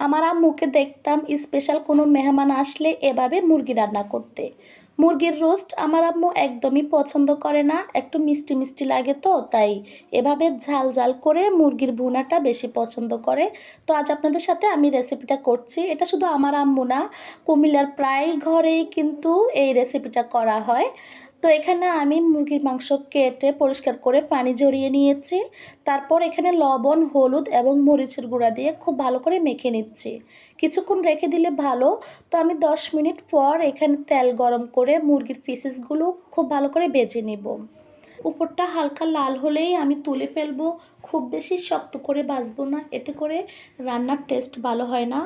আমার আম্মুকে দেখতাম স্পেশাল কোনো মেহমান আসলে এভাবে মুরগি রান্না করতে। মুরগির রোস্ট আমার আম্মু একদমই পছন্দ করে না, একটু মিষ্টি মিষ্টি লাগে তো তাই এভাবে ঝাল ঝাল করে মুরগির ভুনাটা বেশি পছন্দ করে। তো আজ আপনাদের সাথে আমি রেসিপিটা করছি। এটা শুধু আমার আম্মু না, কুমিল্লার প্রায় ঘরেই কিন্তু এই রেসিপিটা করা হয়। তো এখানে আমি মুরগির মাংস কেটে পরিষ্কার করে পানি ঝরিয়ে নিয়েছি। তারপর এখানে লবণ, হলুদ এবং মরিচের গুঁড়া দিয়ে খুব ভালো করে মেখে নিচ্ছি। কিছুক্ষণ রেখে দিলে ভালো। তো আমি 10 মিনিট পর এখানে তেল গরম করে মুরগির পিসেসগুলো খুব ভালো করে ভেজে নেব। উপরটা হালকা লাল হলেই আমি তুলে ফেলবো। খুব বেশি শক্ত করে ভাজবো না, এতে করে রান্নার টেস্ট ভালো হয় না।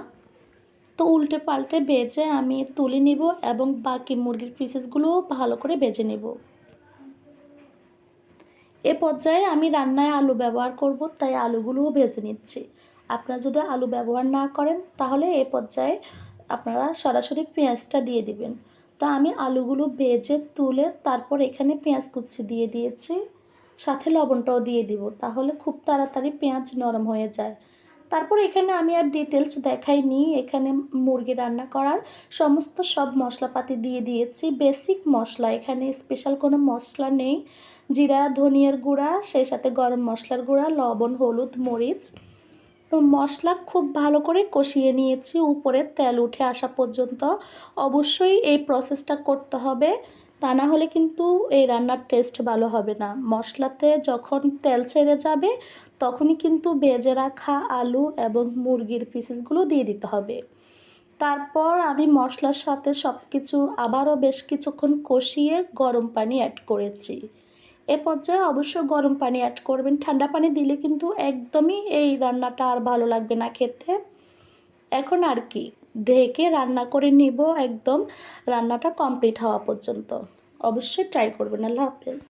তো উল্টে পাল্টে ভেজে আমি তুলে নিব এবং বাকি মুরগির পিসেসগুলোও ভালো করে ভেজে নেব। এ পর্যায়ে আমি রান্নায় আলু ব্যবহার করব, তাই আলুগুলোও ভেজে নিচ্ছি। আপনারা যদি আলু ব্যবহার না করেন তাহলে এ পর্যায়ে আপনারা সরাসরি পেঁয়াজটা দিয়ে দিবেন। তো আমি আলুগুলো ভেজে তুলে তারপর এখানে পেঁয়াজ কুচি দিয়ে দিয়েছি, সাথে লবণটাও দিয়ে দিব, তাহলে খুব তাড়াতাড়ি পেঁয়াজ নরম হয়ে যায়। তারপর এখানে আমি আর ডিটেলস দেখাইনি, এখানে মুরগি রান্না করার সমস্ত সব মশলাপাতি দিয়ে দিয়েছি। বেসিক মশলা, এখানে স্পেশাল কোনো মশলা নেই। জিরা, ধনিয়ার গুঁড়া, সেই সাথে গরম মশলার গুঁড়া, লবণ, হলুদ, মরিচ। তো মশলা খুব ভালো করে কষিয়ে নিয়েছি উপরে তেল উঠে আসা পর্যন্ত। অবশ্যই এই প্রসেসটা করতে হবে, তা না হলে কিন্তু এই রান্নার টেস্ট ভালো হবে না। মশলাতে যখন তেল ছেড়ে যাবে তখনই কিন্তু ভেজে রাখা আলু এবং মুরগির পিসেসগুলো দিয়ে দিতে হবে। তারপর আমি মশলার সাথে সব কিছু আবারও বেশ কিছুক্ষণ কষিয়ে গরম পানি অ্যাড করেছি। এ পর্যায়ে অবশ্য গরম পানি অ্যাড করবেন, ঠান্ডা পানি দিলে কিন্তু একদমই এই রান্নাটা আর ভালো লাগবে না খেতে। এখন আর কি, ঢেকে রান্না করে নিব একদম রান্নাটা কমপ্লিট হওয়া পর্যন্ত। অবশ্যই ট্রাই করবেন। আল্লাহ হাফেজ।